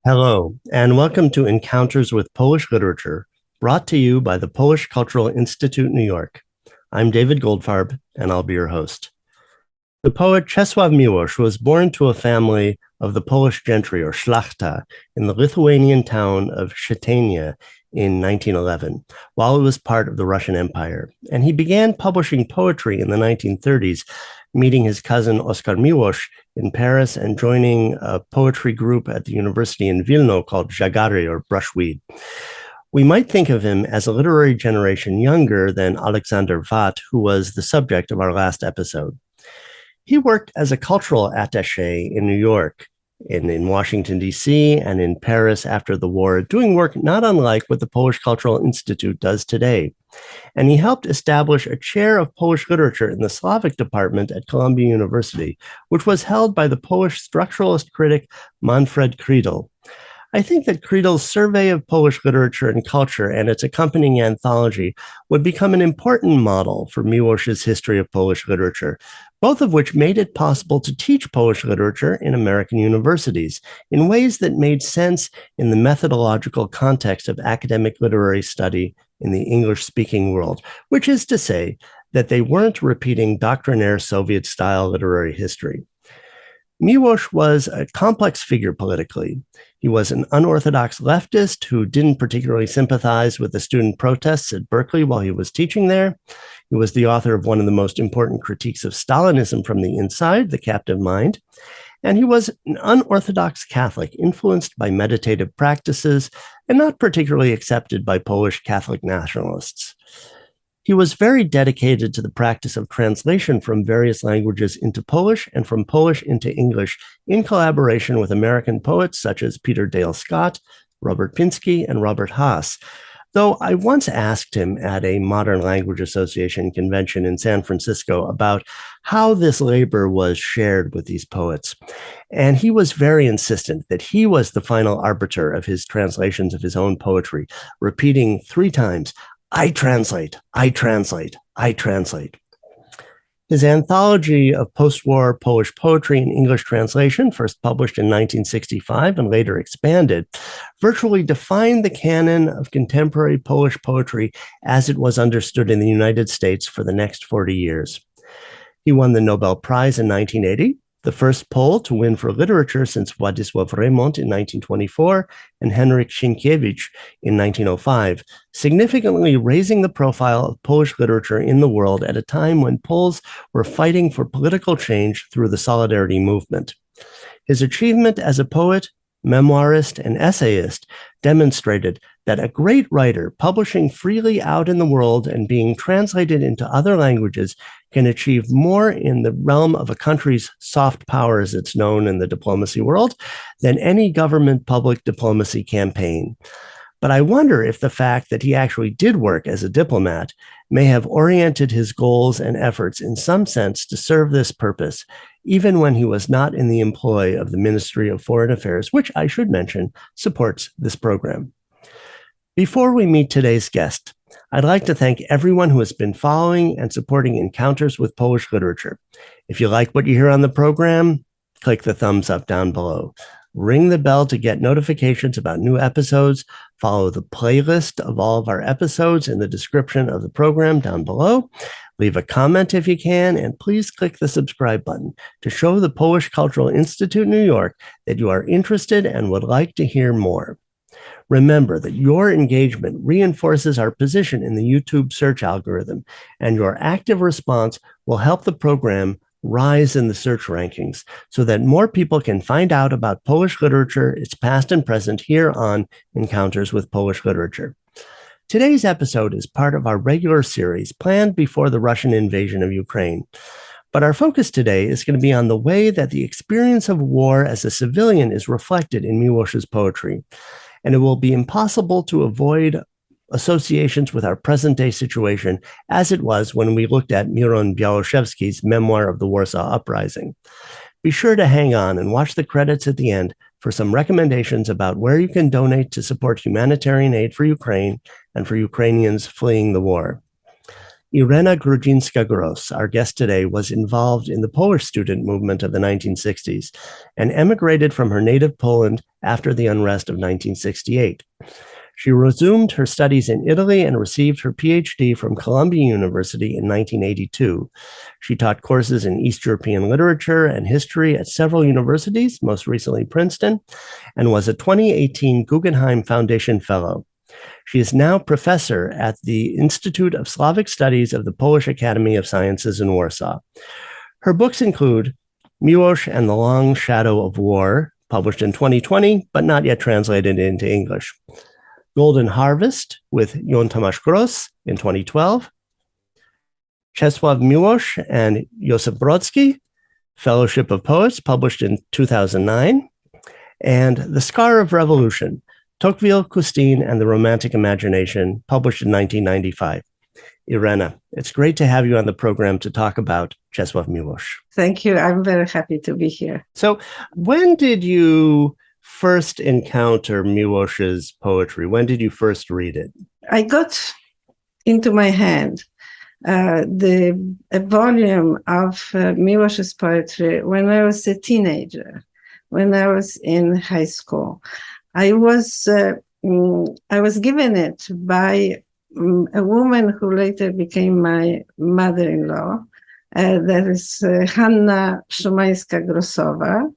Hello, and welcome to Encounters with Polish Literature, brought to you by the Polish Cultural Institute, New York. I'm David Goldfarb, and I'll be your host. The poet Czesław Miłosz was born to a family of the Polish gentry, or szlachta, in the Lithuanian town of Szczecin in 1911, while it was part of the Russian Empire. And he began publishing poetry in the 1930s, meeting his cousin Oskar Miłosz in Paris and joining a poetry group at the university in Vilno called Żagary, or brushweed. We might think of him as a literary generation younger than Alexander Watt, who was the subject of our last episode. He worked as a cultural attaché in New York, in Washington, D.C., and in Paris after the war, doing work not unlike what the Polish Cultural Institute does today. And he helped establish a chair of Polish literature in the Slavic department at Columbia University, which was held by the Polish structuralist critic Manfred Kridl. I think that Kridl's survey of Polish literature and culture and its accompanying anthology would become an important model for Miłosz's history of Polish literature, both of which made it possible to teach Polish literature in American universities in ways that made sense in the methodological context of academic literary study in the English-speaking world, which is to say that they weren't repeating doctrinaire Soviet-style literary history. Miłosz was a complex figure politically. He was an unorthodox leftist who didn't particularly sympathize with the student protests at Berkeley while he was teaching there. He was the author of one of the most important critiques of Stalinism from the inside, The Captive Mind. And he was an unorthodox Catholic, influenced by meditative practices and not particularly accepted by Polish Catholic nationalists. He was very dedicated to the practice of translation from various languages into Polish and from Polish into English in collaboration with American poets such as Peter Dale Scott, Robert Pinsky, and Robert Haas. Though I once asked him at a Modern Language Association convention in San Francisco about how this labor was shared with these poets. And he was very insistent that he was the final arbiter of his translations of his own poetry, repeating 3 times, I translate, I translate, I translate. His anthology of post-war Polish poetry in English translation, first published in 1965 and later expanded, virtually defined the canon of contemporary Polish poetry as it was understood in the United States for the next 40 years. He won the Nobel Prize in 1980, the first Pole to win for literature since Władysław Remont in 1924 and Henryk Sienkiewicz in 1905, significantly raising the profile of Polish literature in the world at a time when Poles were fighting for political change through the Solidarity movement. His achievement as a poet, memoirist, and essayist demonstrated that a great writer publishing freely out in the world and being translated into other languages can achieve more in the realm of a country's soft power, as it's known in the diplomacy world, than any government public diplomacy campaign. But I wonder if the fact that he actually did work as a diplomat may have oriented his goals and efforts in some sense to serve this purpose, even when he was not in the employ of the Ministry of Foreign Affairs, which I should mention supports this program. Before we meet today's guest, I'd like to thank everyone who has been following and supporting Encounters with Polish Literature. If you like what you hear on the program, click the thumbs up down below. Ring the bell to get notifications about new episodes. Follow the playlist of all of our episodes in the description of the program down below. Leave a comment if you can, and please click the subscribe button to show the Polish Cultural Institute New York that you are interested and would like to hear more. Remember that your engagement reinforces our position in the YouTube search algorithm, and your active response will help the program rise in the search rankings so that more people can find out about Polish literature, its past and present, here on Encounters with Polish Literature. Today's episode is part of our regular series planned before the Russian invasion of Ukraine. But our focus today is going to be on the way that the experience of war as a civilian is reflected in Miłosz's poetry. And it will be impossible to avoid associations with our present-day situation as it was when we looked at Miron Białoszewski's memoir of the Warsaw Uprising. Be sure to hang on and watch the credits at the end for some recommendations about where you can donate to support humanitarian aid for Ukraine and for Ukrainians fleeing the war. Irena Grudzińska-Gross, our guest today, was involved in the Polish student movement of the 1960s and emigrated from her native Poland after the unrest of 1968. She resumed her studies in Italy and received her PhD from Columbia University in 1982. She taught courses in East European literature and history at several universities, most recently Princeton, and was a 2018 Guggenheim Foundation Fellow. She is now professor at the Institute of Slavic Studies of the Polish Academy of Sciences in Warsaw. Her books include Miłosz and the Long Shadow of War, published in 2020, but not yet translated into English. Golden Harvest with Jon Tomasz Gross in 2012. Czesław Miłosz and Joseph Brodsky, Fellowship of Poets, published in 2009. And The Scar of Revolution, Tocqueville, Custine, and the Romantic Imagination, published in 1995. Irena, it's great to have you on the program to talk about Czesław Miłosz. Thank you. I'm very happy to be here. So when did you first encounter Miłosz's poetry? When did you first read it? I got into my hand a volume of Miłosz's poetry when I was a teenager, when I was in high school. I was given it by a woman who later became my mother-in-law. That is Hanna Szumańska-Grossowa,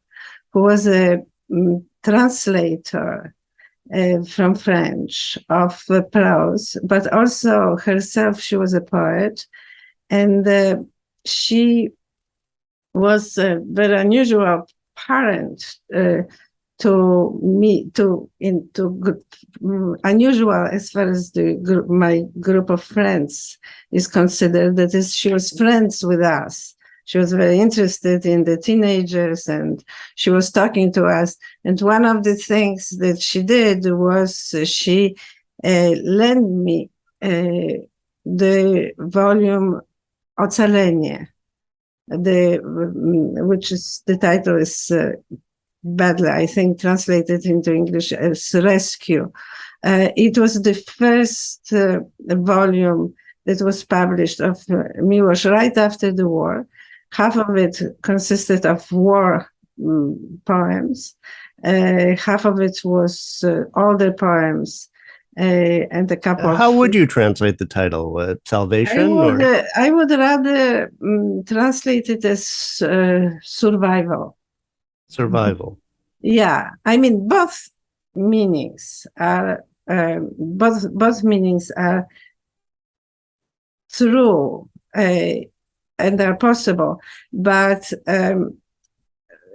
who was a translator from French of prose, but also herself, she was a poet. And she was a very unusual parent unusual as far as my group of friends is considered. That is, she was friends with us. She was very interested in the teenagers and she was talking to us. And one of the things that she did was she lent me the volume Ocalenie, which is, the title is badly, I think, translated into English as Rescue. It was the first volume that was published of Miłosz right after the war. Half of it consisted of war poems. Half of it was older poems and a couple How would you translate the title? Salvation? I would rather translate it as survival. Survival. Yeah, I mean, both meanings are both meanings are true and are possible, but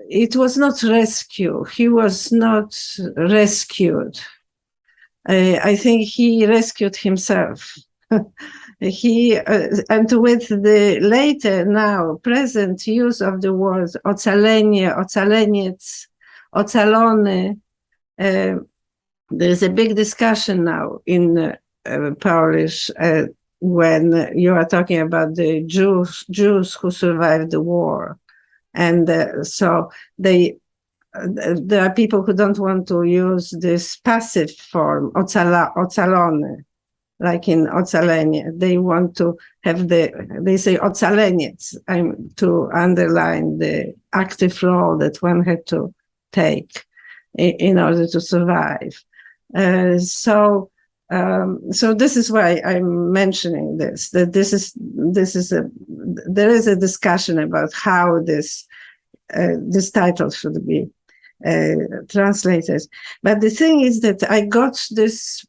it was not rescue. He was not rescued. I think he rescued himself. He and with the later, now present use of the words ocalenie, ocaleniec, ocalony, there is a big discussion now in Polish when you are talking about the Jews who survived the war, and so there are people who don't want to use this passive form ocalony, like in ocalenie. They want to have they say ocaleniec, to underline the active role that one had to take in order to survive. So this is why I'm mentioning this, that there is a discussion about how this title should be translated. But the thing is that I got this,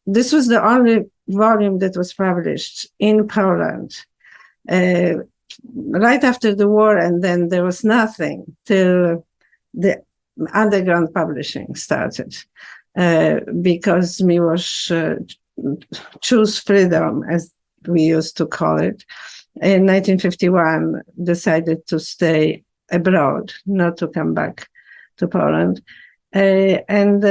this was the only volume that was published in Poland right after the war, and then there was nothing till the underground publishing started, because Miłosz chose freedom, as we used to call it. In 1951, decided to stay abroad, not to come back to Poland. And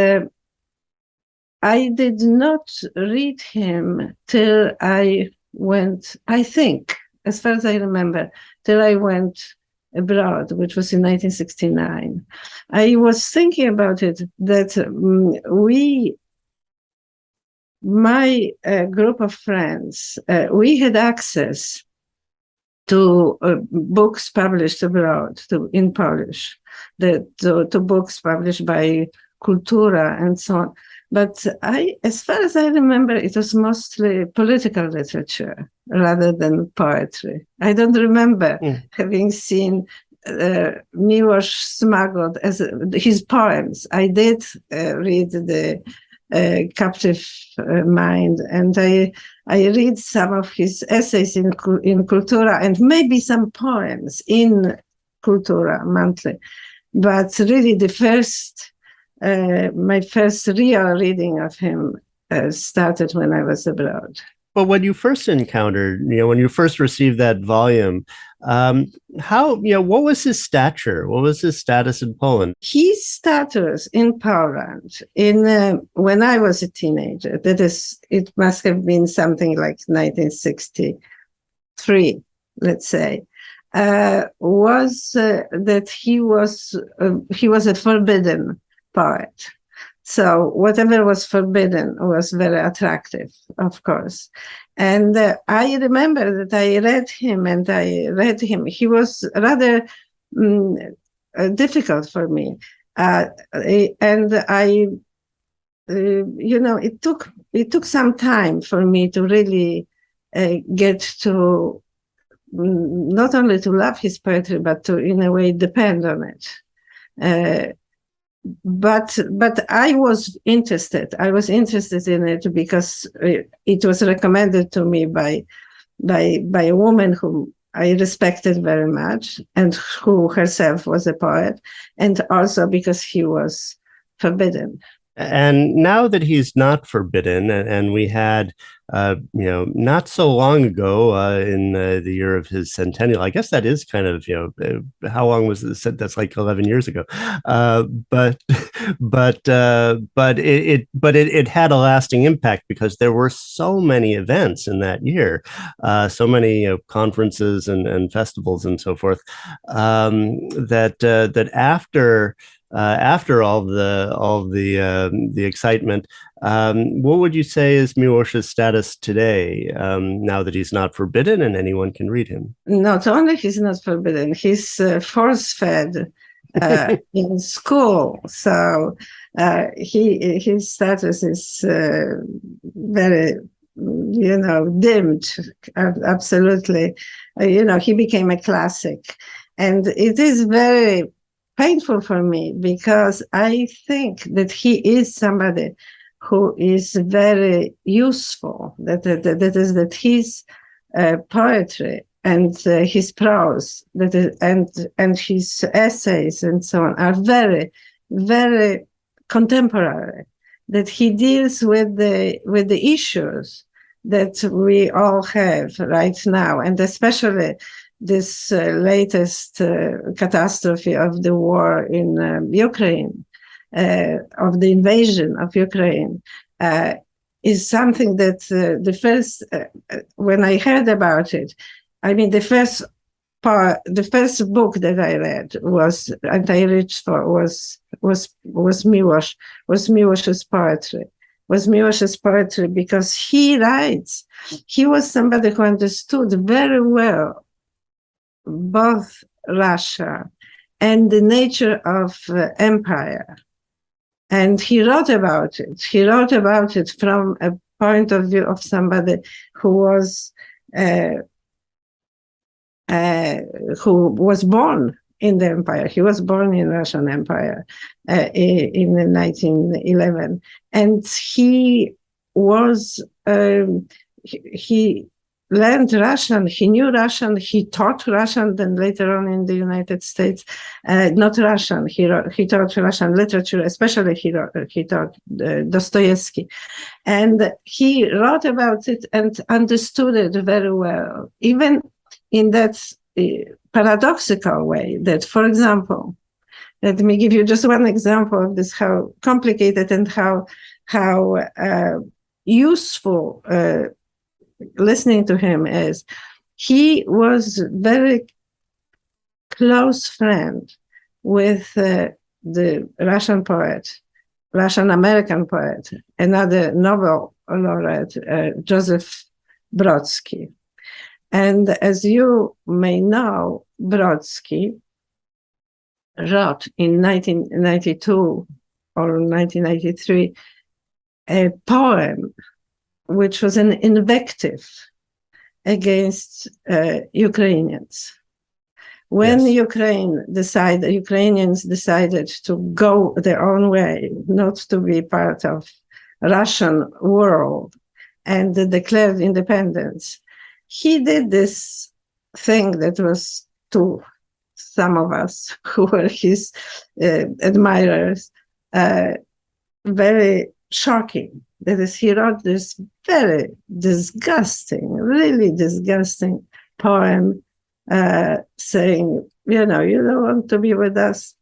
I did not read him till I went, I think, as far as I remember, till I went abroad, which was in 1969. I was thinking about it, that my group of friends, we had access to books published abroad in Polish, to books published by Kultura and so on. But as far as I remember, it was mostly political literature rather than poetry. I don't remember having seen Miłosz smuggled as his poems. I did read the Captive Mind, and I read some of his essays in Kultura, and maybe some poems in Kultura monthly. But really, my first real reading of him started when I was abroad. Well, when you first encountered, when you first received that volume, what was his stature? What was his status in Poland? His status in Poland when I was a teenager, that is, it must have been something like 1963, let's say, was that he was a forbidden poet. So whatever was forbidden was very attractive, of course. And I remember that I read him. He was rather difficult for me. And it took some time for me to really get to not only to love his poetry, but to, in a way, depend on it. But I was interested. I was interested in it because it was recommended to me by a woman whom I respected very much, and who herself was a poet, and also because he was forbidden. And now that he's not forbidden, and we had, not so long ago, in the year of his centennial, I guess that is kind of, how long was this? That's like 11 years ago. But it had a lasting impact because there were so many events in that year, so many conferences and festivals and so forth, that after all the excitement, what would you say is Miłosz's status today, now that he's not forbidden and anyone can read him? Not only he's not forbidden, he's force-fed in school. So his status is very, dimmed, absolutely. He became a classic. And it is very painful for me because I think that he is somebody who is very useful. That his poetry and his prose, and his essays and so on are very, very contemporary. That he deals with the issues that we all have right now, and especially this latest catastrophe of the war in Ukraine, of the invasion of Ukraine, is something that when I heard about it, the first book that I read was, and I reached for, was Miłosz's poetry. Was Miłosz's poetry, because he was somebody who understood very well both Russia and the nature of empire. And he wrote about it. He wrote about it from a point of view of somebody who was born in the empire. He was born in Russian Empire in 1911. And he was, he learned Russian, he knew Russian, he taught Russian, then later on in the United States, not Russian, he taught Russian literature, especially he taught Dostoevsky. And he wrote about it and understood it very well, even in that paradoxical way that, for example, let me give you just one example of this, how complicated and how useful listening to him is. He was very close friend with the Russian poet, Russian-American poet, another Nobel laureate, Joseph Brodsky. And as you may know, Brodsky wrote in 1992 or 1993 a poem which was an invective against Ukrainians. When Ukrainians decided to go their own way, not to be part of Russian world, and declared independence, he did this thing that was to some of us who were his admirers very shocking. That is, he wrote this very disgusting, really disgusting poem saying, you know, you don't want to be with us,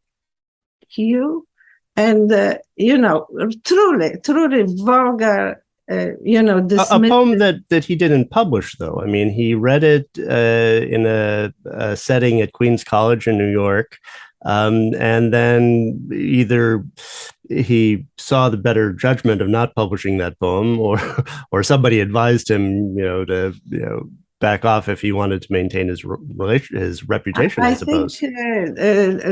and truly vulgar, a poem that he didn't publish, though. I mean, he read it in a setting at Queens College in New York, and then either he saw the better judgment of not publishing that poem, or somebody advised him, to back off if he wanted to maintain his reputation, I suppose. Think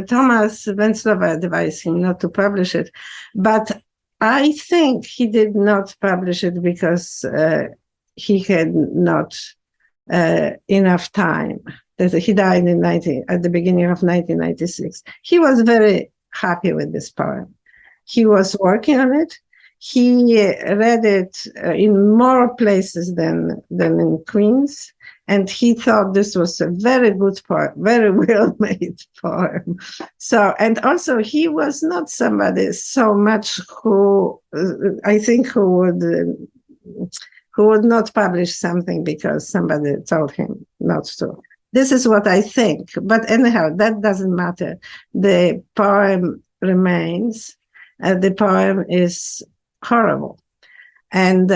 Thomas Venclova advised him not to publish it, but I think he did not publish it because he had not enough time. That he died at the beginning of 1996. He was very happy with this poem. He was working on it. He read it in more places than in Queens, and he thought this was a very good poem, very well-made poem. So, and also he was not somebody so much who I think who would not publish something because somebody told him not to. This is what I think, but anyhow, that doesn't matter. The poem remains. The poem is horrible. And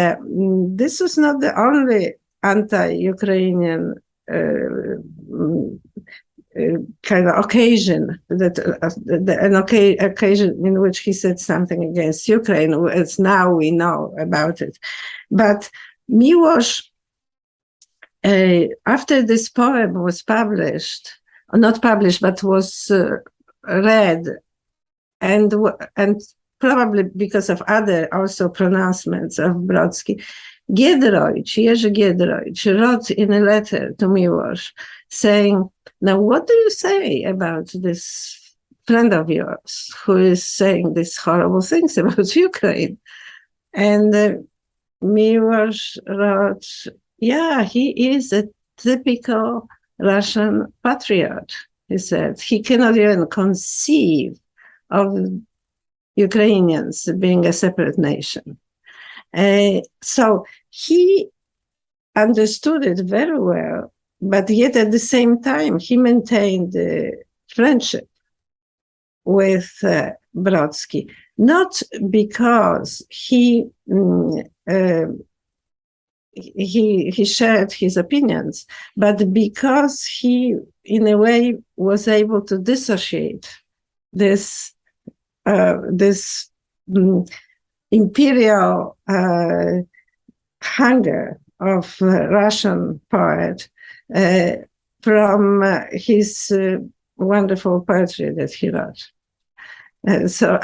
this was not the only anti-Ukrainian kind of occasion, an occasion in which he said something against Ukraine, as now we know about it. But Miłosz, after this poem was published, or not published, but was read, and probably because of other also pronouncements of Brodsky, Jerzy Giedroyć wrote in a letter to Miłosz saying, now what do you say about this friend of yours who is saying these horrible things about Ukraine? And Miłosz wrote, yeah, he is a typical Russian patriot, he said. He cannot even conceive of Ukrainians being a separate nation. So he understood it very well, but yet at the same time, he maintained friendship with Brodsky, not because he shared his opinions, but because he, in a way, was able to dissociate this imperial hunger of Russian poet from his wonderful poetry that he wrote. So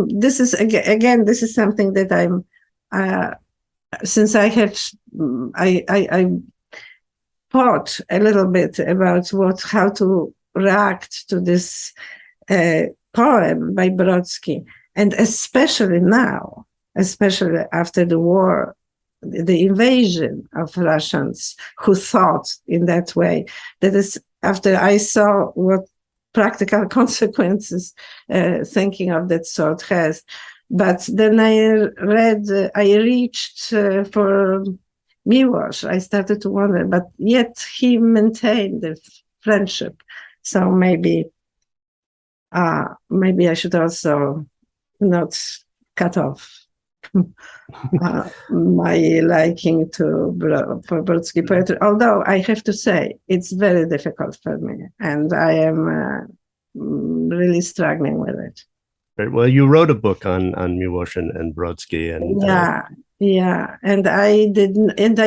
this is something that I'm, since I thought a little bit about how to react to this poem by Brodsky, and especially now, especially after the war, the invasion of Russians who thought in that way. That is, after I saw what practical consequences thinking of that sort has. But then I reached for Miłosz. I started to wonder, but yet he maintained the friendship. So maybe I should also not cut off my liking for Brodsky poetry. Although I have to say it's very difficult for me, and I am really struggling with it. Right. Well, you wrote a book on Miłosz and Brodsky, and yeah, Yeah, and I didn't, and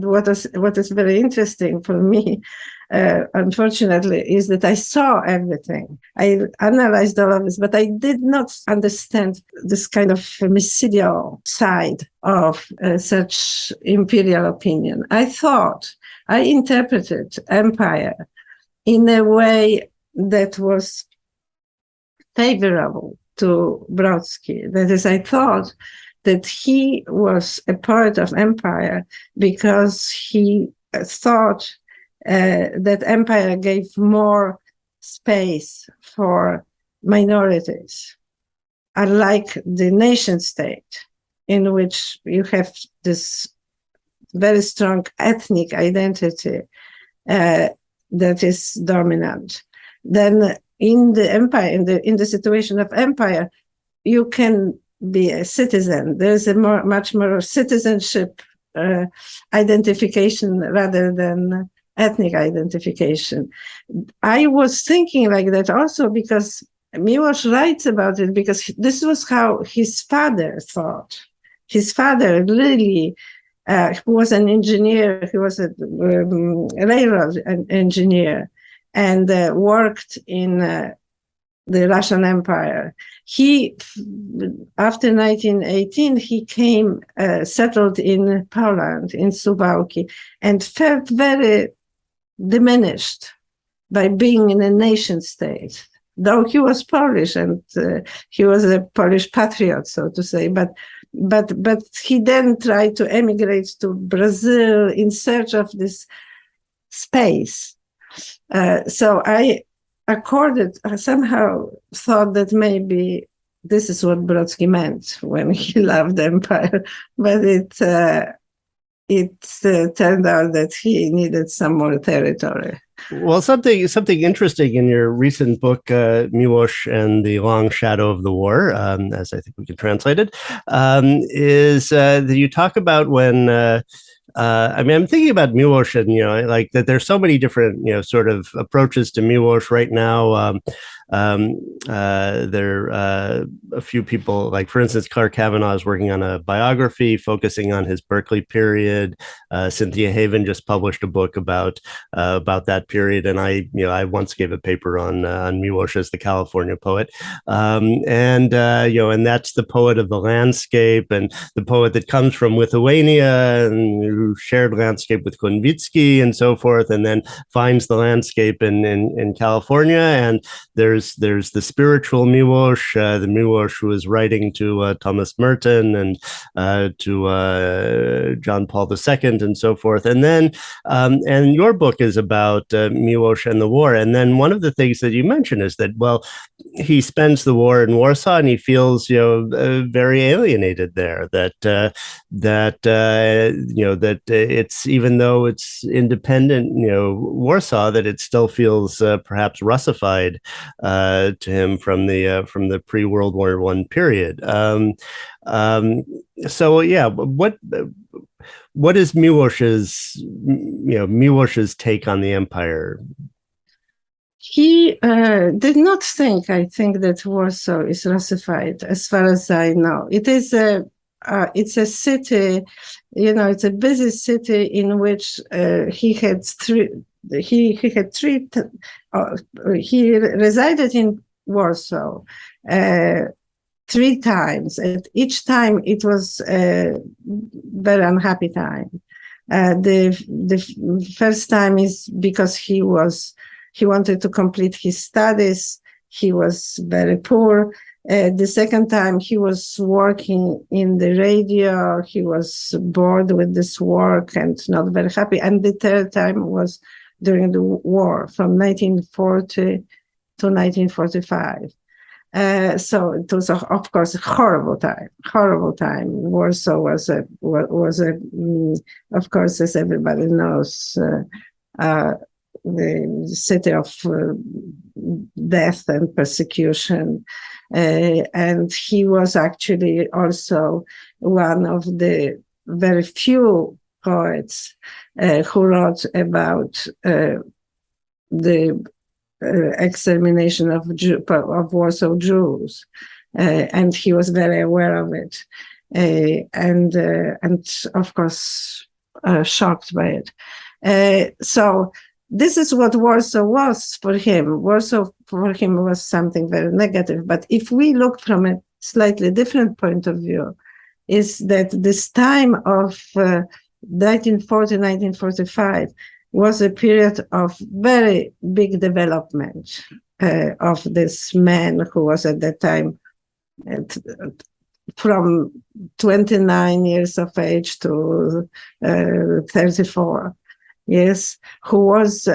what is very interesting for me, unfortunately, is that I saw everything. I analyzed all of this, but I did not understand this kind of mystical side of such imperial opinion. I interpreted empire in a way that was favorable to Brodsky. That is, I thought that he was a part of empire because he thought that empire gave more space for minorities, unlike the nation state, in which you have this very strong ethnic identity that is dominant. Then in the empire, in the situation of empire, you can be a citizen. There's a much more citizenship identification rather than ethnic identification. I was thinking like that also because Miłosz writes about it, because this was how his father thought. His father really, who was an engineer, he was a railroad engineer, and worked in the Russian Empire. He, after 1918, he came, settled in Poland, in Suwałki, and felt very diminished by being in a nation state. Though he was Polish and he was a Polish patriot, so to say, but he then tried to emigrate to Brazil in search of this space. So I somehow thought that maybe this is what Brodsky meant when he loved empire, but it turned out that he needed some more territory. Well, something interesting in your recent book, Miłosz and the Long Shadow of the War, as I think we could translate it, is that you talk about when I mean, I'm thinking about Miłosz and, like that there's so many different, sort of approaches to Miłosz right now. There are a few people, like, for instance, Clark Kavanaugh is working on a biography focusing on his Berkeley period. Cynthia Haven just published a book about that period. And I once gave a paper on Miłosz as the California poet. And that's the poet of the landscape and the poet that comes from Lithuania and who shared landscape with Konvitsky and so forth, and then finds the landscape in California. And there's the spiritual Miłosz, the Miłosz who is writing to Thomas Merton and to John Paul II and so forth. And then, and your book is about Miłosz and the war. And then one of the things that you mentioned is that, well, he spends the war in Warsaw and he feels, very alienated there. That it's, even though it's independent, Warsaw, that it still feels perhaps Russified to him from the pre-World War I period. So yeah, what is Miłosz's take on the empire? He did not think, I think, that Warsaw is Russified, as far as I know. It's a city, it's a busy city in which he resided in Warsaw 3 times. At each time, it was a very unhappy time. The first time is because he wanted to complete his studies. He was very poor. The second time, he was working in the radio. He was bored with this work and not very happy. And the third time was during the war, from 1940 to 1945. So it was, of course, a horrible time. Warsaw was a, of course, as everybody knows, the city of death and persecution. And he was actually also one of the very few poets who wrote about the extermination of Warsaw Jews. And he was very aware of it. and of course shocked by it. So this is what Warsaw was for him. Warsaw for him was something very negative. But if we look from a slightly different point of view, is that this time of 1940, 1945 was a period of very big development of this man who was at that time from 29 years of age to 34. Yes, who was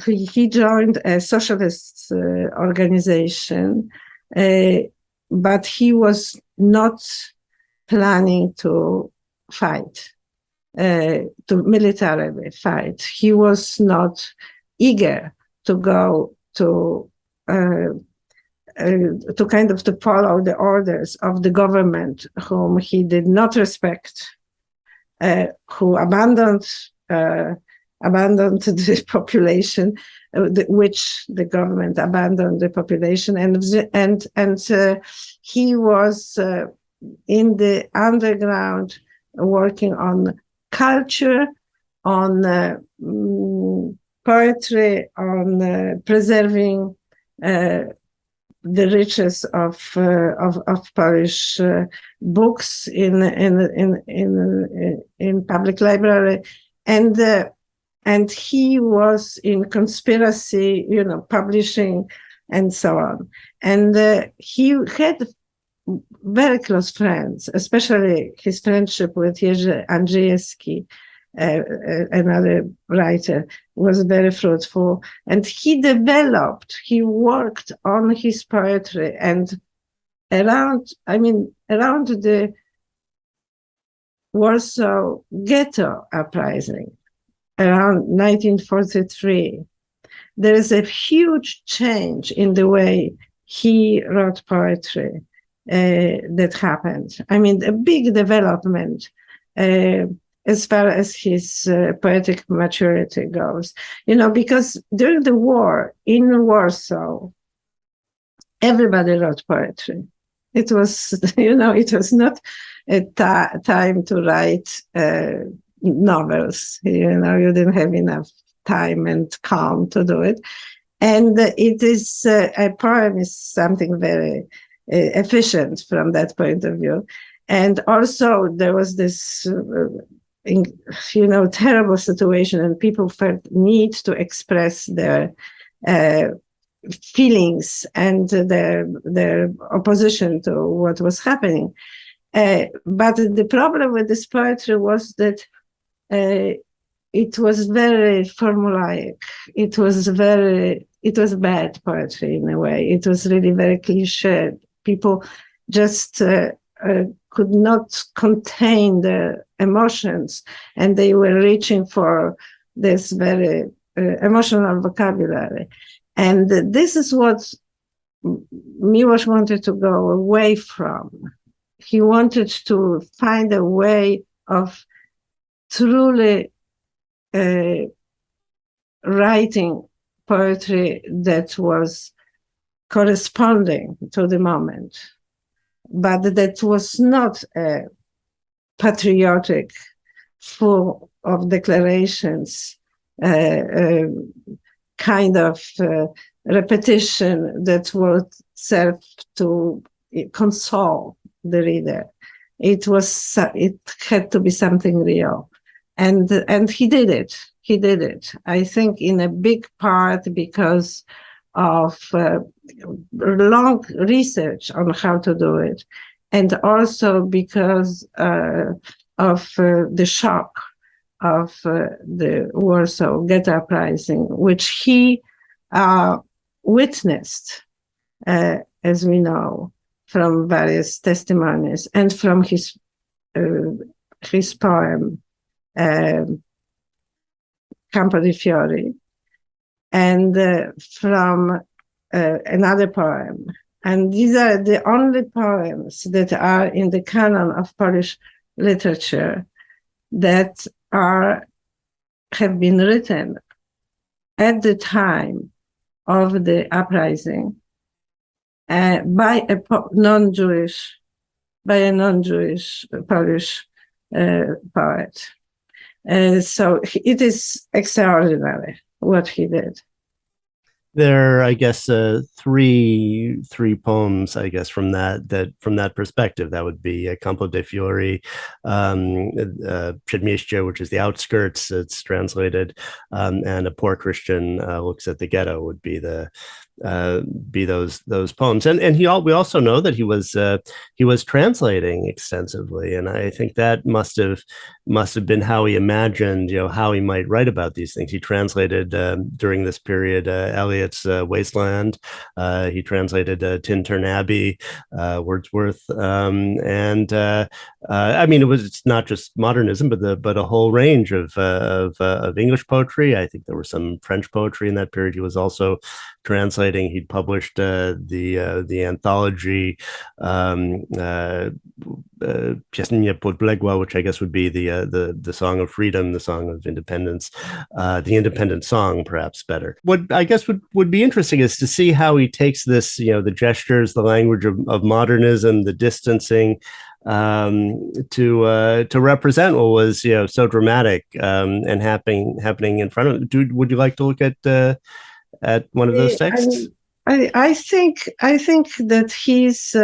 he joined a socialist organization, but he was not planning to fight, to militarily fight. He was not eager to go to kind of to follow the orders of the government, whom he did not respect, who abandoned the population, which the government abandoned the population, and he was in the underground working on culture, on poetry, on preserving the riches of Polish books in public library, and he was in conspiracy, publishing and so on. And he had very close friends, especially his friendship with Jerzy Andrzejewski, another writer, was very fruitful. And he worked on his poetry, and around the Warsaw Ghetto uprising, around 1943, there is a huge change in the way he wrote poetry that happened. I mean, a big development as far as his poetic maturity goes. Because during the war in Warsaw, everybody wrote poetry. It was, it was not a time to write novels. You didn't have enough time and calm to do it. And it is, a poem is something very efficient from that point of view. And also there was this, terrible situation, and people felt need to express their feelings and their opposition to what was happening. But the problem with this poetry was that it was very formulaic. It was bad poetry in a way. It was really very cliche. People just could not contain their emotions, and they were reaching for this very emotional vocabulary. And this is what Miłosz wanted to go away from. He wanted to find a way of truly writing poetry that was corresponding to the moment, but that was not a patriotic, full of declarations, kind of repetition that would serve to console the reader. It had to be something real. And he did it. He did it. I think in a big part because of long research on how to do it, and also because of the shock of the Warsaw Ghetto Uprising, which he witnessed, as we know, from various testimonies and from his poem, Campo di Fiori, and from another poem. And these are the only poems that are in the canon of Polish literature that have been written at the time of the uprising, by a non-Jewish Polish poet. So it is extraordinary what he did. There are, I guess, three poems, I guess, from that perspective. That would be Campo de Fiori, Przedmieście, which is the outskirts. It's translated, and A Poor Christian Looks at the Ghetto would be those poems. And we also know that he was translating extensively, and I think that must have been how he imagined, how he might write about these things. He translated during this period Eliot's Wasteland. He translated Tintern Abbey, Wordsworth, and I mean, it's not just modernism, but a whole range of English poetry. I think there was some French poetry in that period. He was also translating. He'd published the anthology Pieśń Podległa, which I guess would be the Song of Freedom, the Song of Independence, the Independent Song, perhaps better. What I guess would be interesting is to see how he takes this, the gestures, the language of modernism, the distancing, to represent what was so dramatic and happening in front of him. Would you like to look at one of those texts? I think that he is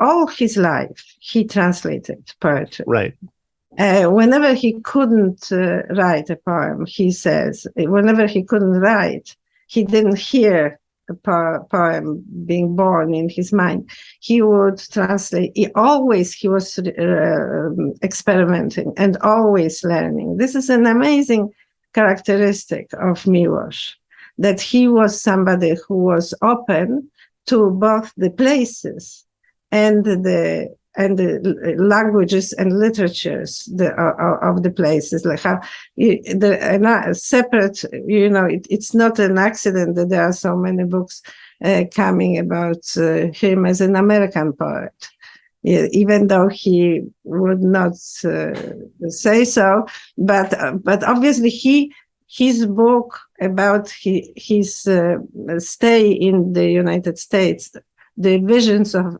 all his life he translated poetry. Right. Whenever he couldn't write a poem, he says, whenever he couldn't write, he didn't hear a poem being born in his mind, he would translate. He was experimenting and always learning. This is an amazing characteristic of Miłosz, that he was somebody who was open to both the places and the languages and literatures of the places. Like how separate, it's not an accident that there are so many books coming about him as an American poet. Even though he would not say so, but obviously his book about his stay in the United States, the visions of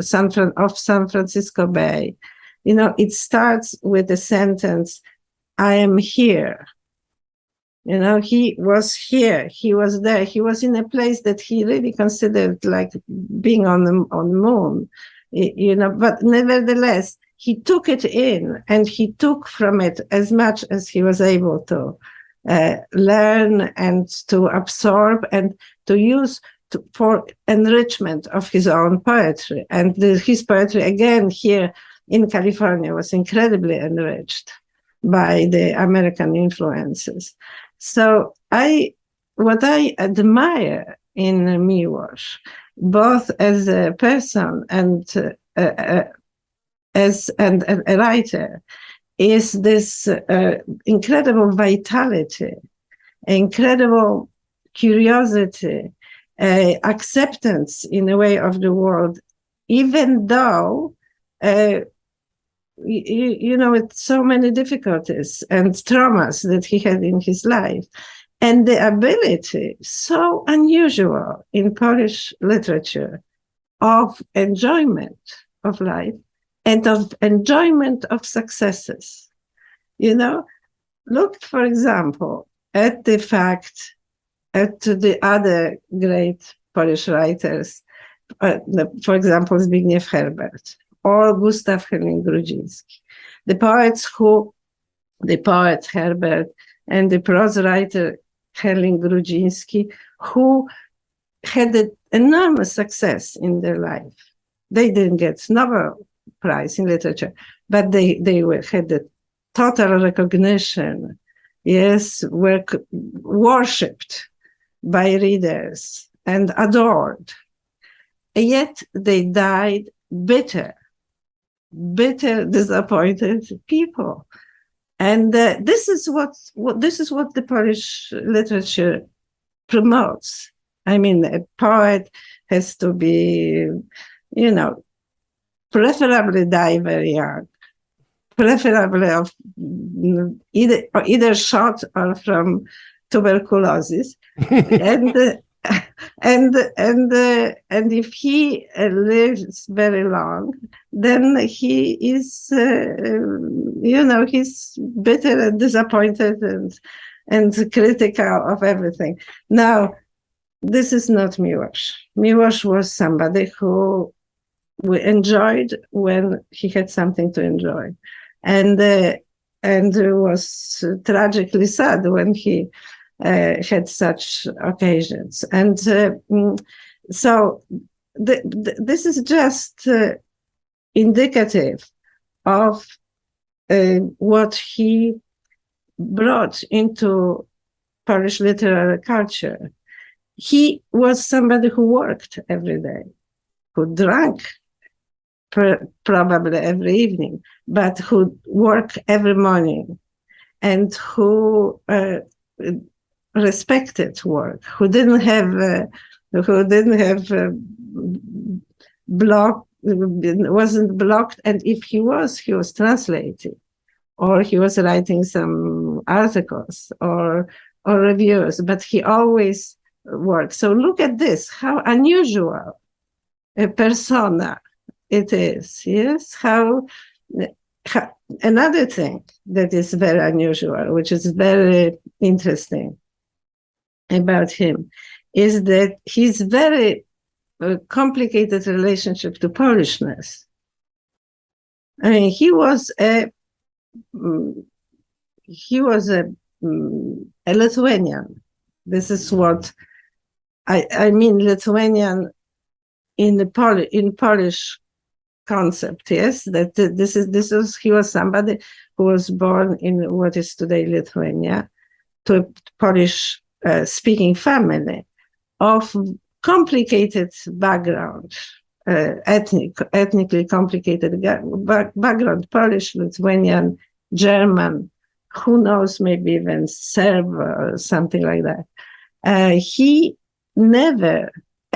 San Francisco Bay, it starts with the sentence, "I am here." He was here. He was there. He was in a place that he really considered like being on the moon. But nevertheless, he took it in, and he took from it as much as he was able to learn and to absorb and to use for enrichment of his own poetry. And his poetry, again, here in California, was incredibly enriched by the American influences. So what I admire in Miłosz, both as a person and as a writer, is this incredible vitality, incredible curiosity, acceptance in a way of the world, even though with so many difficulties and traumas that he had in his life, and the ability, so unusual in Polish literature, of enjoyment of life and of enjoyment of successes. Look, for example, at the other great Polish writers, for example, Zbigniew Herbert or Gustav Herling-Grudziński, the poet Herbert and the prose writer Herling-Grudziński, who had an enormous success in their life. They didn't get Nobel Prize in literature, but they had the total recognition, were worshipped by readers and adored. Yet they died bitter, disappointed people. And this is what the Polish literature promotes. I mean, a poet has to be, preferably die very young, preferably of either shot or from tuberculosis, and and if he lives very long, then he is, he's bitter and disappointed and critical of everything. Now, this is not Miłosz. Miłosz was somebody who we enjoyed when he had something to enjoy, and was tragically sad when he had such occasions. And so this is just indicative of what he brought into Polish literary culture. He was somebody who worked every day, who drank probably every evening, but who worked every morning, and who respected work, who didn't have wasn't blocked, and if he was translating, or he was writing some articles or reviews, but he always worked. So look at this, how unusual a persona it is. Yes, how another thing that is very unusual, which is very interesting about him, is that his very complicated relationship to Polishness. I mean, he was a Lithuanian. This is what I mean, Lithuanian in the Polish concept. Yes, that he was somebody who was born in what is today Lithuania, to a Polish speaking family of complicated background, ethnically complicated background, Polish, Lithuanian, German, who knows, maybe even Serb or something like that.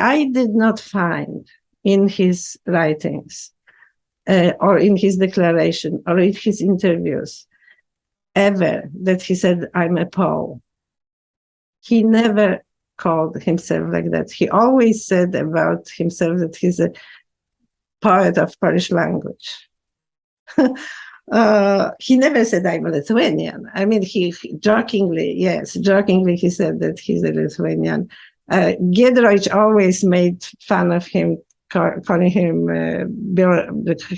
I did not find in his writings or in his declaration or in his interviews ever that he said, I'm a Pole. He never called himself like that. He always said about himself that he's a poet of Polish language. He never said, I'm a Lithuanian. I mean, he jokingly he said that he's a Lithuanian. Giedroyć always made fun of him, calling him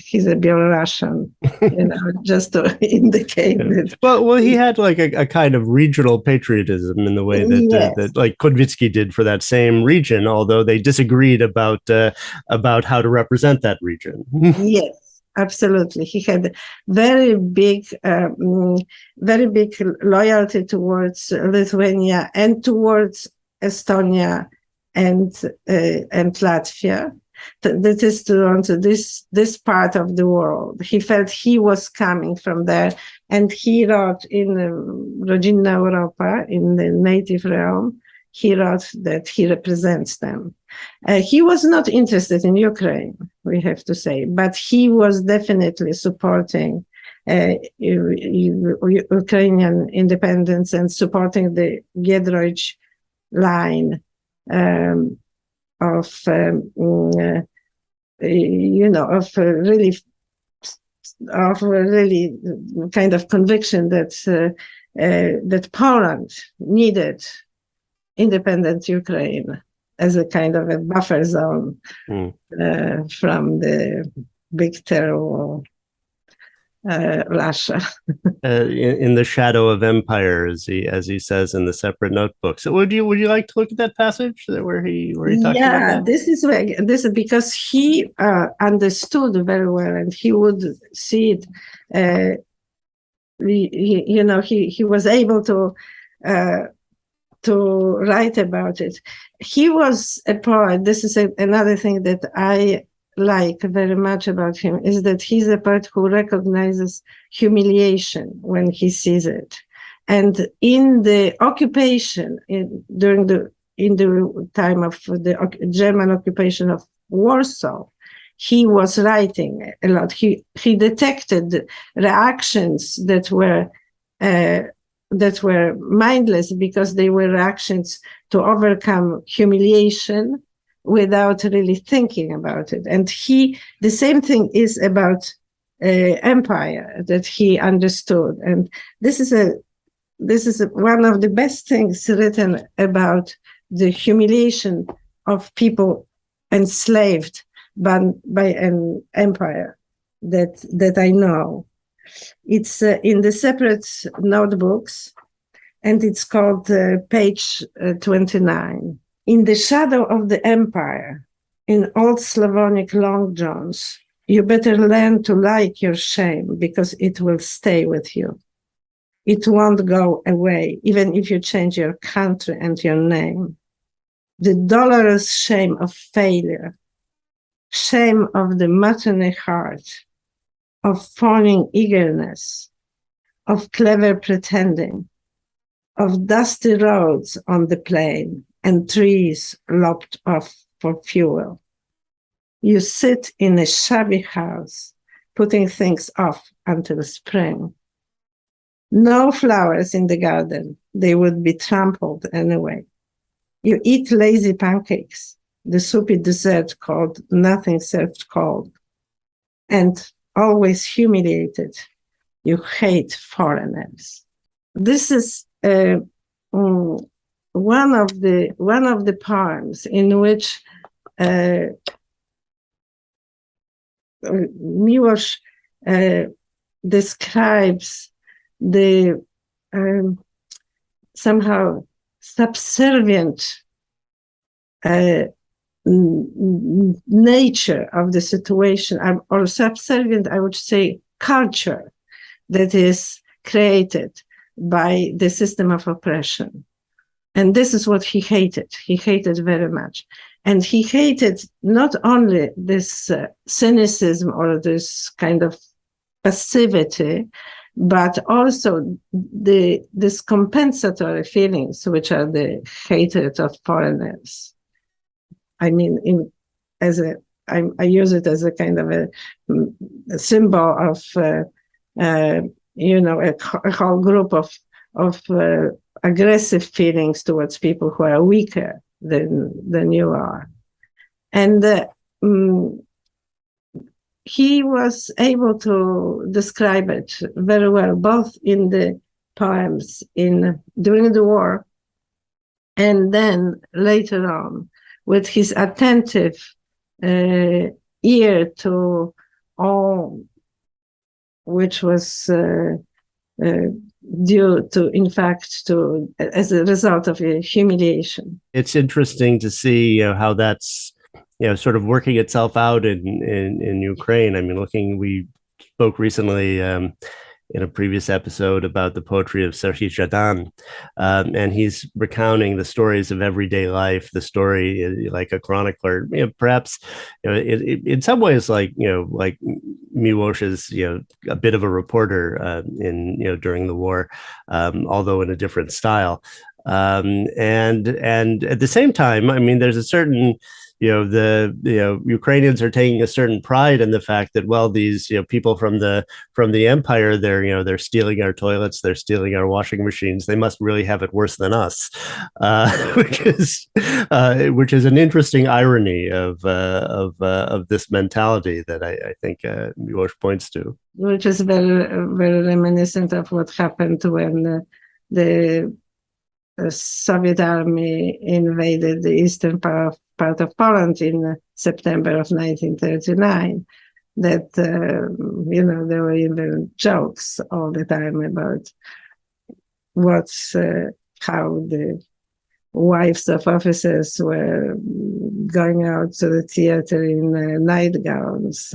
he's a Belarusian, just to indicate that. Well, he had like a kind of regional patriotism in the way that, yes. that like Konvitzky did for that same region, although they disagreed about how to represent that region. Yes. Absolutely. He had very big loyalty towards Lithuania and towards Estonia and Latvia. That is to this part of the world. He felt he was coming from there, and he wrote in Rodzinna Europa, in the native realm, he wrote that he represents them. He was not interested in Ukraine, we have to say, but he was definitely supporting Ukrainian independence and supporting the Giedroyć line of really kind of conviction that Poland needed independent Ukraine as a kind of a buffer zone from the big terrible Russia. In the shadow of empire, as he says in the separate notebooks. So would you like to look at that passage where he talks about that? This is because he understood very well, and he would see it. He was able to write about it. He was a poet. This is another thing that I like very much about him, is that he's a poet who recognizes humiliation when he sees it. And in the occupation, during the time of the German occupation of Warsaw, he was writing a lot. He detected reactions that were that were mindless because they were actions to overcome humiliation without really thinking about it. And the same thing is about empire that he understood. And this is one of the best things written about the humiliation of people enslaved by an empire that I know. It's in the separate notebooks, and it's called page 29. In the shadow of the empire, in old Slavonic long johns, you better learn to like your shame because it will stay with you. It won't go away, even if you change your country and your name. The dolorous shame of failure, shame of the maternal heart, of fawning eagerness, of clever pretending, of dusty roads on the plain and trees lopped off for fuel. You sit in a shabby house, putting things off until spring. No flowers in the garden, they would be trampled anyway. You eat lazy pancakes, the soupy dessert called nothing served cold, and always humiliated. You hate foreigners. This is one of the poems in which Miłosz describes the somehow subservient nature of the situation, or subservient, I would say, culture that is created by the system of oppression. And this is what he hated. He hated very much. And he hated not only this cynicism or this kind of passivity, but also this compensatory feelings, which are the hatred of foreigners. I mean, I use it as a kind of a symbol of, a whole group of aggressive feelings towards people who are weaker than you are. And he was able to describe it very well, both in the poems during the war, and then later on, with his attentive ear to all which was due to, in fact, as a result of a humiliation. It's interesting to see how that's sort of working itself out in Ukraine. I mean, we spoke recently in a previous episode about the poetry of Serhiy Zhadan, and he's recounting the stories of everyday life, the story like a chronicler, perhaps in some ways like Miłosz is a bit of a reporter during the war, although in a different style, and at the same time, I mean, there's a certain Ukrainians are taking a certain pride in the fact that, well, these people from the empire, they're stealing our toilets, they're stealing our washing machines. They must really have it worse than us, which is an interesting irony of this mentality that I think Miłosz points to, which is very very reminiscent of what happened when the Soviet army invaded the eastern part of Poland in September of 1939, that, there were even jokes all the time about how the wives of officers were going out to the theater in nightgowns.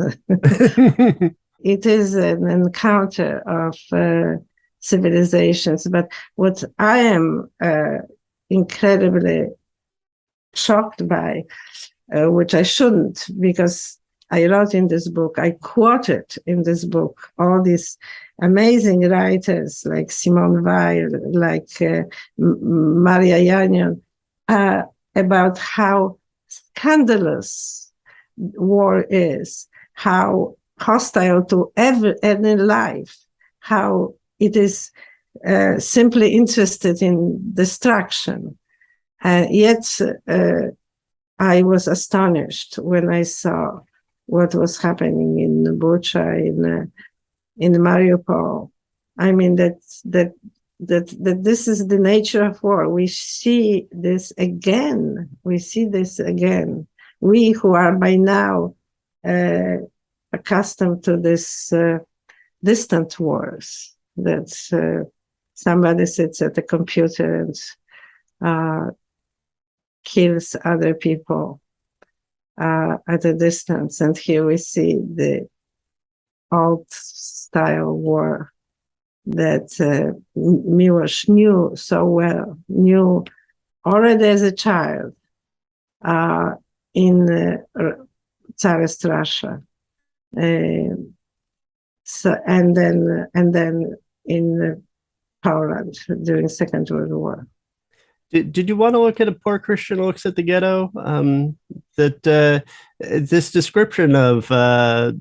It is an encounter of civilizations. But what I am incredibly shocked by, which I shouldn't, because I wrote in this book, I quoted in this book all these amazing writers like Simone Weil, like Maria Janion, about how scandalous war is, how hostile to any life, how it is simply interested in destruction. Yet I was astonished when I saw what was happening in Bucha, in Mariupol. I mean, that this is the nature of war. We see this again. We see this again. We who are by now accustomed to this distant wars, that somebody sits at a computer and kills other people at a distance. And here we see the old style war that Miłosz knew so well, knew already as a child in Tsarist Russia. So and then in Poland during Second World War. Did you want to look at A Poor Christian Looks at the Ghetto? This description of the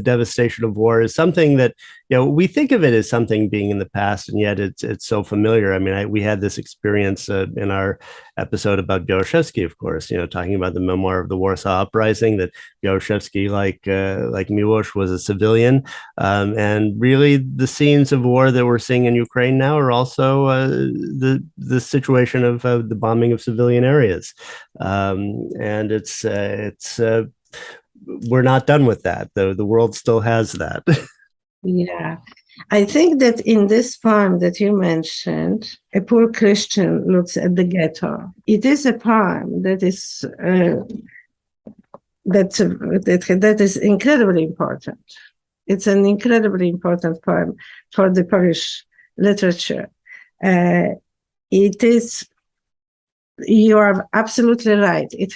devastation of war is something that, we think of it as something being in the past, and yet it's so familiar. I mean, we had this experience in our episode about Białoszewski, of course, talking about the memoir of the Warsaw Uprising, that Białoszewski, like Miłosz, was a civilian, and really the scenes of war that we're seeing in Ukraine now are also the situation of the bombing of civilian areas, and it's we're not done with that, though. The world still has that. Yeah, I think that in this poem that you mentioned, A Poor Christian Looks at the Ghetto, it is a poem that is that is incredibly important. It's an incredibly important poem for the Polish literature. It is. You are absolutely right. It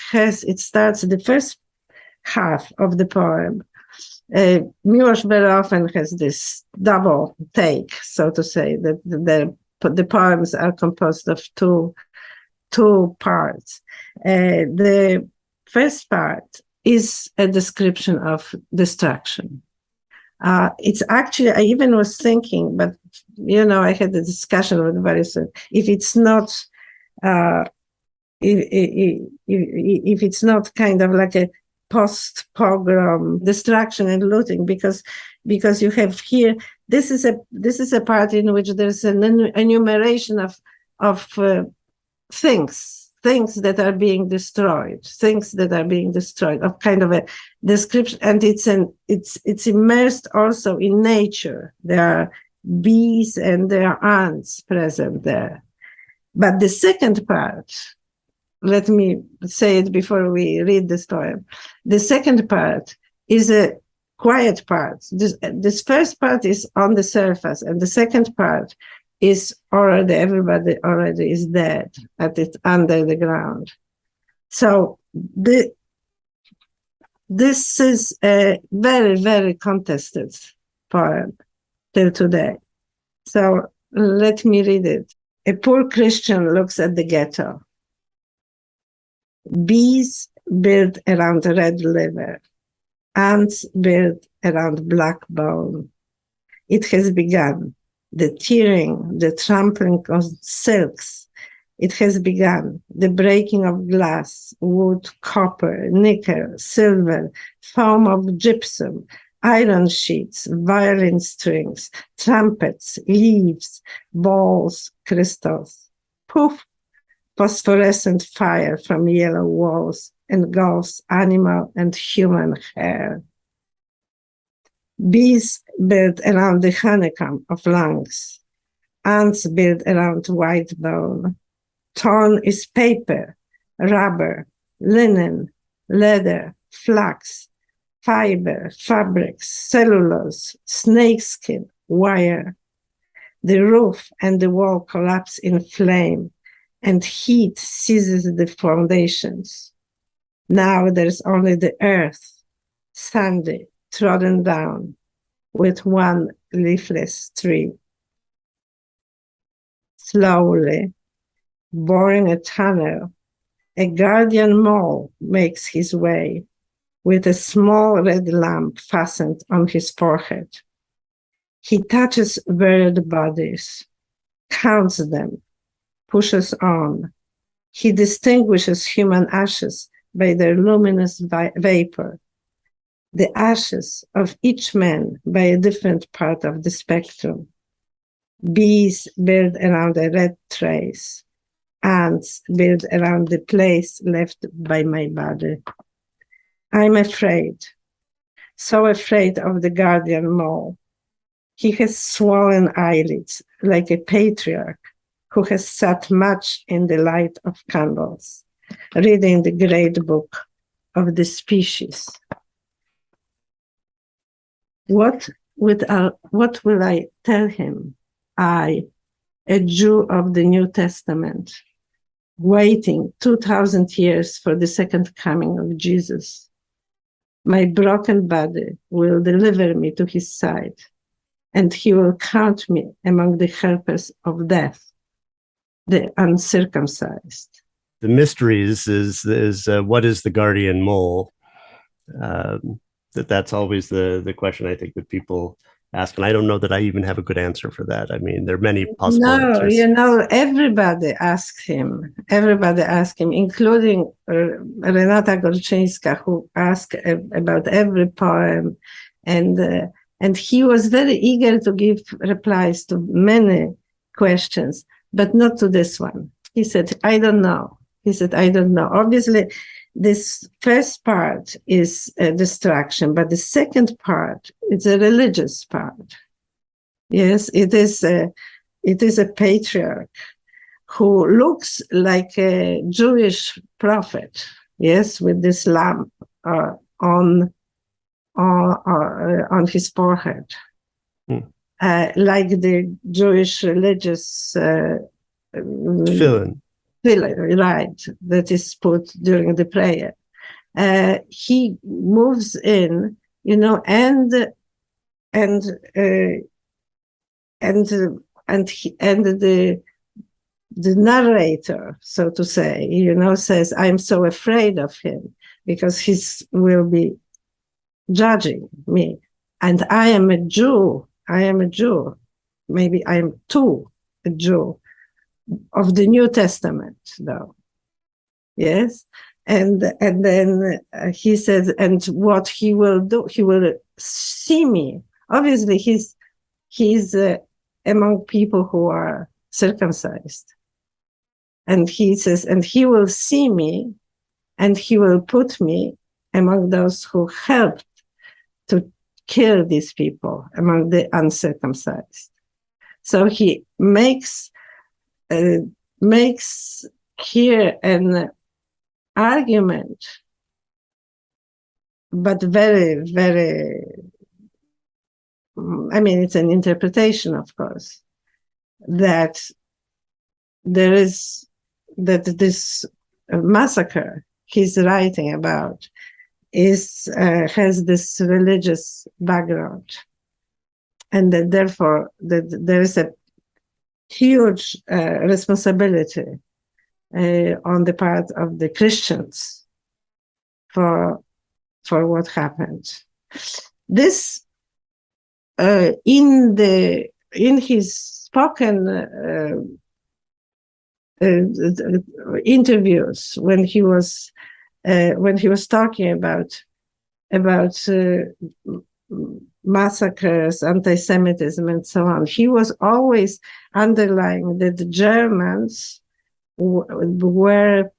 starts the first half of the poem. Miłosz very often has this double take, so to say, that the poems are composed of two parts. The first part is a description of destruction. It's actually, I even was thinking, but I had a discussion with various, if it's not if it's not kind of like a post-pogrom destruction and looting, because you have here, this is a part in which there's an enumeration of things that are being destroyed, of kind of a description, and it's immersed also in nature. There are bees and there are ants present there. But the second part, let me say it before we read the poem. The second part is a quiet part. This first part is on the surface, and the second part is everybody already is dead under the ground. So this is a very, very contested poem till today. So let me read it. A poor Christian looks at the ghetto. Bees build around red liver. Ants build around black bone. It has begun. The tearing, the trampling of silks. It has begun. The breaking of glass, wood, copper, nickel, silver, foam of gypsum, iron sheets, violin strings, trumpets, leaves, balls, crystals. Poof! Phosphorescent fire from yellow walls engulfs animal and human hair. Bees build around the honeycomb of lungs. Ants build around white bone. Torn is paper, rubber, linen, leather, flax, fiber, fabrics, cellulose, snakeskin, wire. The roof and the wall collapse in flame, and heat seizes the foundations. Now there's only the earth, sandy, trodden down, with one leafless tree. Slowly, boring a tunnel, a guardian mole makes his way, with a small red lamp fastened on his forehead. He touches buried bodies, counts them, pushes on. He distinguishes human ashes by their luminous vapor, the ashes of each man by a different part of the spectrum. Bees build around a red trace, ants build around the place left by my body. I'm afraid, so afraid of the guardian mole. He has swollen eyelids like a patriarch who has sat much in the light of candles, reading the great book of the species. What will I tell him? I, a Jew of the New Testament, waiting 2,000 years for the second coming of Jesus. My broken body will deliver me to his side, and he will count me among the helpers of death, the uncircumcised. The mysteries is what is the guardian mole? That's always the question I think that people ask, and I don't know that I even have a good answer for that. I mean, there are many possible answers. Everybody asked him, including Renata Gorczyńska, who asked about every poem, and he was very eager to give replies to many questions, but not to this one. He said, I don't know. Obviously, this first part is a distraction, but the second part is a religious part. Yes, it is a patriarch who looks like a Jewish prophet. Yes, with this lamp on his forehead, like the Jewish religious tefillin. Right, that is put during the prayer. He moves in, and the narrator, so to say, says, I'm so afraid of him because he will be judging me. And I am a Jew. Maybe I am too a Jew of the New Testament, though. Yes. And then he says, and what he will do, he will see me. Obviously, he's among people who are circumcised. And he says, and he will see me, and he will put me among those who helped to kill these people, among the uncircumcised. So he makes here an argument, but very, very, it's an interpretation, of course, that this massacre he's writing about has this religious background, and that therefore there is a huge responsibility on the part of the Christians for what happened. This in his spoken interviews when he was talking about massacres, anti-Semitism, and so on, he was always underlying that the Germans were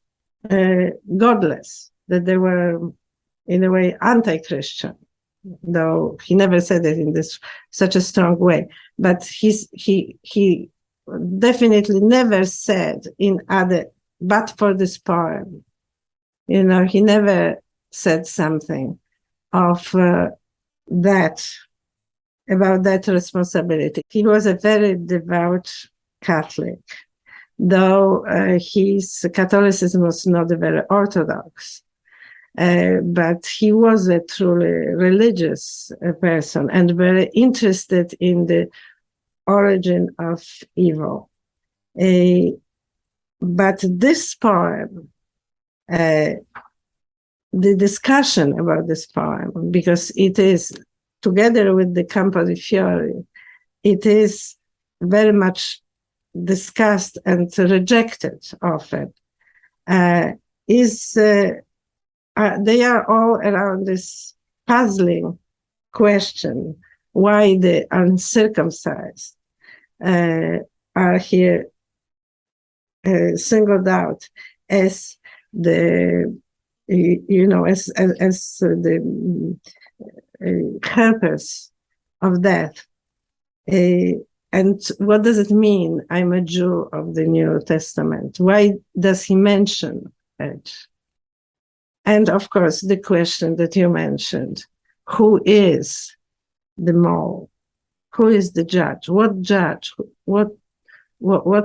godless, that they were in a way anti-Christian, though he never said it in such a strong way. But he definitely never said but for this poem, he never said something of about that responsibility. He was a very devout Catholic, though his Catholicism was not very orthodox. But he was a truly religious person and very interested in the origin of evil. But this poem, the discussion about this poem, because it is, together with the Campo di Fiori, it is very much discussed and rejected often, they are all around this puzzling question, why the uncircumcised are here singled out as the, as the helpers of death. And what does it mean, I'm a Jew of the New Testament? Why does he mention it? And of course, the question that you mentioned, who is the mole? Who is the judge? What judge? What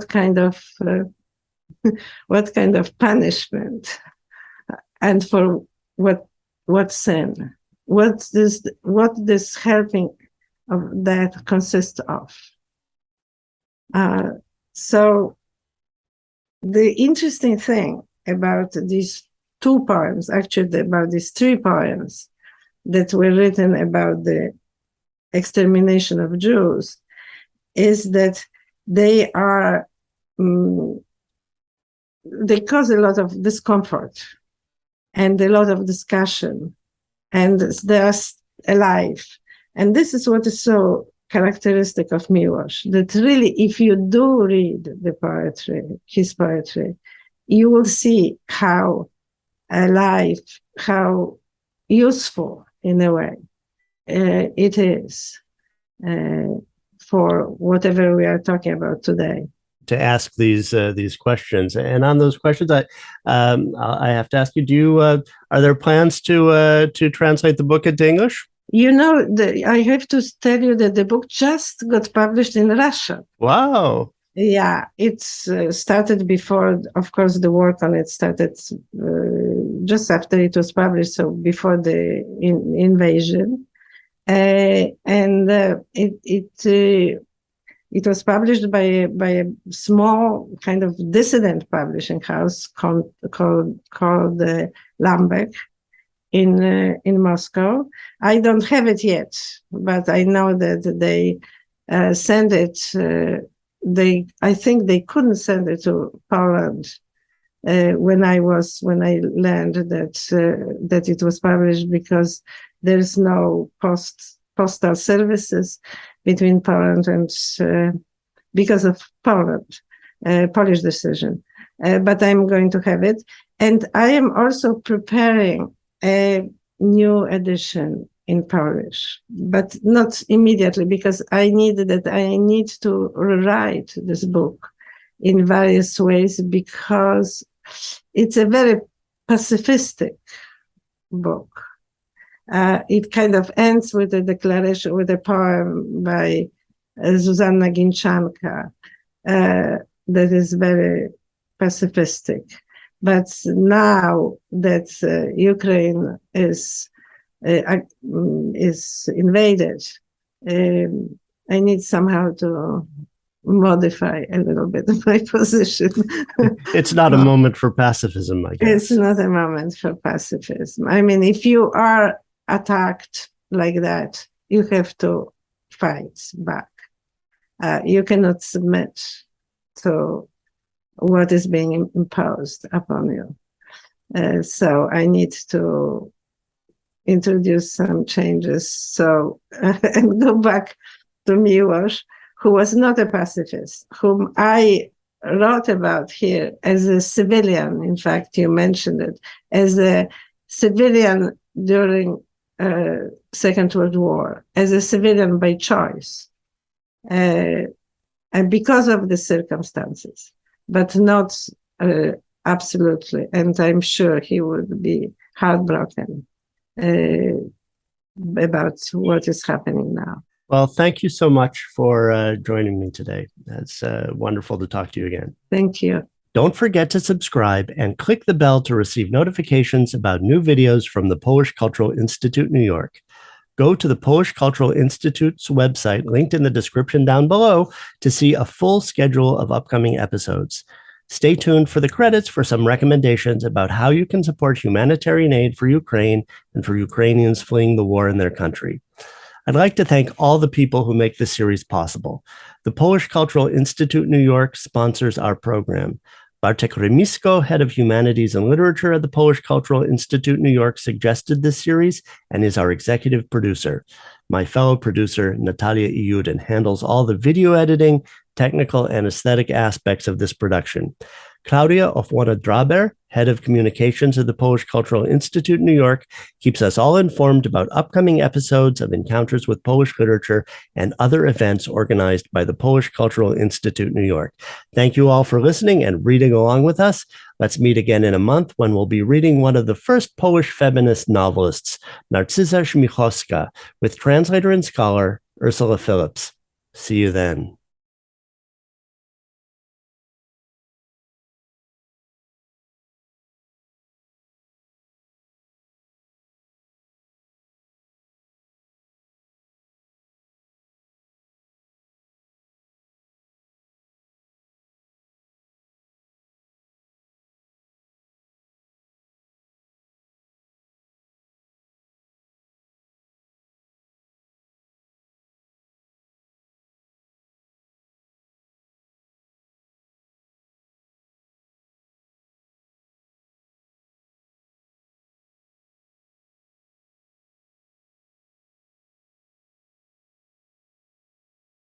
kind of what kind of punishment? And for what sin? What this helping of that consists of? So the interesting thing about these two poems, actually about these three poems that were written about the extermination of Jews, is that they are they cause a lot of discomfort and a lot of discussion, and they are alive. And this is what is so characteristic of Miłosz, that really, if you do read the poetry, his poetry, you will see how alive, how useful, in a way, it is for whatever we are talking about today. To ask these questions, and on those questions, I have to ask you: are there plans to translate the book into English? I have to tell you that the book just got published in Russia. Wow! Yeah, it's started before, of course, the work on it started just after it was published, so before the invasion, and it was published by a small kind of dissident publishing house called Lambeck in Moscow. I don't have it yet, but I know that they send it. I think they couldn't send it to Poland when I learned that it was published, because there's no postal services between Poland and because of Polish decision. But I'm going to have it. And I am also preparing a new edition in Polish, but not immediately, because I need to rewrite this book in various ways, because it's a very pacifistic book. It kind of ends with a declaration, with a poem by Zuzanna Ginczanka that is very pacifistic. But now that Ukraine is invaded, I need somehow to modify a little bit my position. It's not a moment for pacifism, I guess. It's not a moment for pacifism. I mean, if you are attacked like that, you have to fight back. You cannot submit to what is being imposed upon you. So I need to introduce some changes. So and go back to Miłosz, who was not a pacifist, whom I wrote about here as a civilian. In fact, you mentioned it, as a civilian during Second World War, as a civilian by choice, and because of the circumstances, but not absolutely. And I'm sure he would be heartbroken about what is happening now. Well, thank you so much for joining me today. It's wonderful to talk to you again. Thank you. Don't forget to subscribe and click the bell to receive notifications about new videos from the Polish Cultural Institute, New York. Go to the Polish Cultural Institute's website, linked in the description down below, to see a full schedule of upcoming episodes. Stay tuned for the credits for some recommendations about how you can support humanitarian aid for Ukraine and for Ukrainians fleeing the war in their country. I'd like to thank all the people who make this series possible. The Polish Cultural Institute New York sponsors our program. Bartek Remisko, head of Humanities and Literature at the Polish Cultural Institute New York, suggested this series and is our executive producer. My fellow producer, Natalia Iudin, handles all the video editing, technical, and aesthetic aspects of this production. Klaudia Ofwana-Draber, head of communications at the Polish Cultural Institute New York, keeps us all informed about upcoming episodes of Encounters with Polish Literature and other events organized by the Polish Cultural Institute New York. Thank you all for listening and reading along with us. Let's meet again in a month when we'll be reading one of the first Polish feminist novelists, Narcyza Śmiechowska, with translator and scholar Ursula Phillips. See you then.